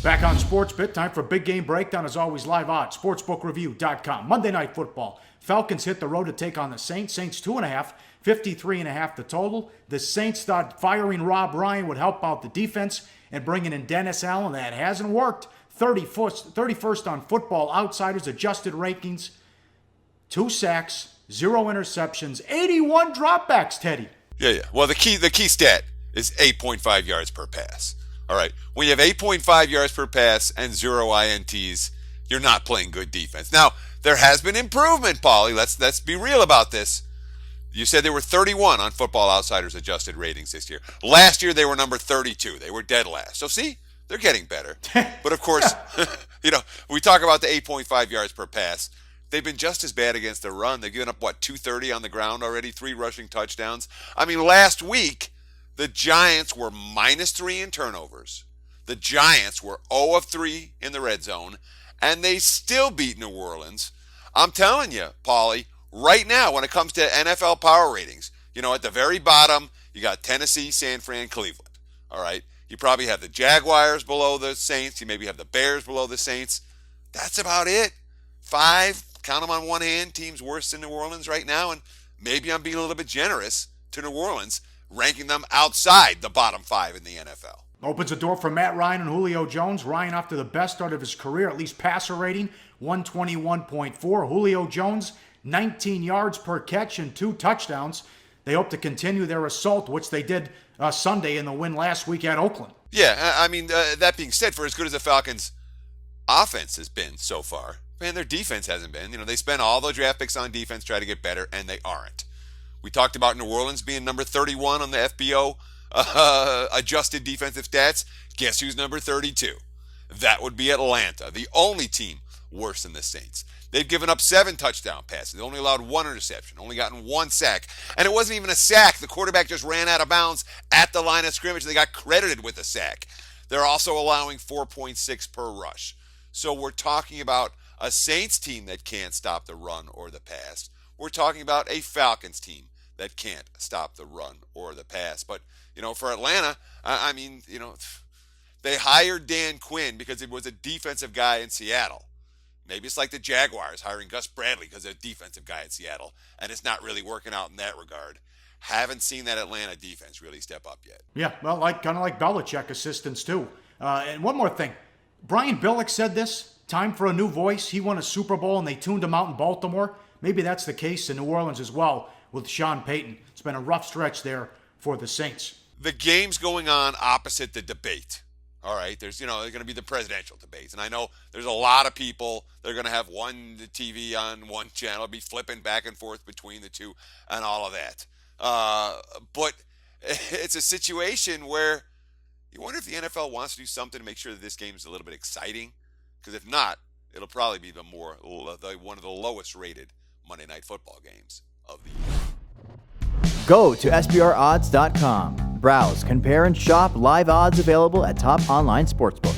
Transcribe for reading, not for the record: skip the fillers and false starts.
Back on SportsBit, time for Big Game Breakdown. As always, live odds, sportsbookreview.com. Monday Night Football. Falcons hit the road to take on the Saints. Saints 2.5, 53.5 the total. The Saints thought firing Rob Ryan would help out the defense and bringing in Dennis Allen. That hasn't worked. 31st on Football Outsiders adjusted rankings. 2 sacks, 0 interceptions, 81 dropbacks, Teddy. Yeah. Well, the key stat is 8.5 yards per pass. All right. When you have 8.5 yards per pass and 0 INTs, you're not playing good defense. Now, there has been improvement, Paulie. Let's be real about this. You said they were 31 on Football Outsiders adjusted ratings this year. Last year, they were number 32. They were dead last. So, see, they're getting better. But, of course, we talk about the 8.5 yards per pass. They've been just as bad against the run. They've given up, 230 on the ground already, 3 rushing touchdowns. I mean, last week, the Giants were -3 in turnovers. The Giants were 0 of 3 in the red zone, and they still beat New Orleans. I'm telling you, Paulie, right now when it comes to NFL power ratings, at the very bottom, you got Tennessee, San Fran, Cleveland. All right? You probably have the Jaguars below the Saints. You maybe have the Bears below the Saints. That's about it. 5, count them on one hand, teams worse than New Orleans right now, and maybe I'm being a little bit generous to New Orleans, ranking them outside the bottom 5 in the NFL. Opens the door for Matt Ryan and Julio Jones. Ryan off to the best start of his career, at least passer rating, 121.4. Julio Jones, 19 yards per catch and 2 touchdowns. They hope to continue their assault, which they did Sunday in the win last week at Oakland. Yeah, I mean, that being said, for as good as the Falcons' offense has been so far, man, their defense hasn't been. They spent all the draft picks on defense, try to get better, and they aren't. We talked about New Orleans being number 31 on the FBO adjusted defensive stats. Guess who's number 32? That would be Atlanta, the only team worse than the Saints. They've given up 7 touchdown passes. They only allowed 1 interception, only gotten 1 sack. And it wasn't even a sack. The quarterback just ran out of bounds at the line of scrimmage. They got credited with a sack. They're also allowing 4.6 per rush. So we're talking about a Saints team that can't stop the run or the pass. We're talking about a Falcons team that can't stop the run or the pass. But, for Atlanta, they hired Dan Quinn because it was a defensive guy in Seattle. Maybe it's like the Jaguars hiring Gus Bradley because they're a defensive guy in Seattle, and it's not really working out in that regard. Haven't seen that Atlanta defense really step up yet. Yeah, well, kind of like Belichick assistants too. And one more thing. Brian Billick said this, time for a new voice. He won a Super Bowl and they tuned him out in Baltimore. Maybe that's the case in New Orleans as well with Sean Payton. It's been a rough stretch there for the Saints. The game's going on opposite the debate. All right, there's going to be the presidential debates. And I know there's a lot of people, they're going to have one TV on one channel, be flipping back and forth between the two and all of that. But it's a situation where you wonder if the NFL wants to do something to make sure that this game is a little bit exciting. Because if not, it'll probably be one of the lowest rated Monday Night Football games of the year. Go to SBRodds.com. Browse, compare, and shop live odds available at top online sportsbooks.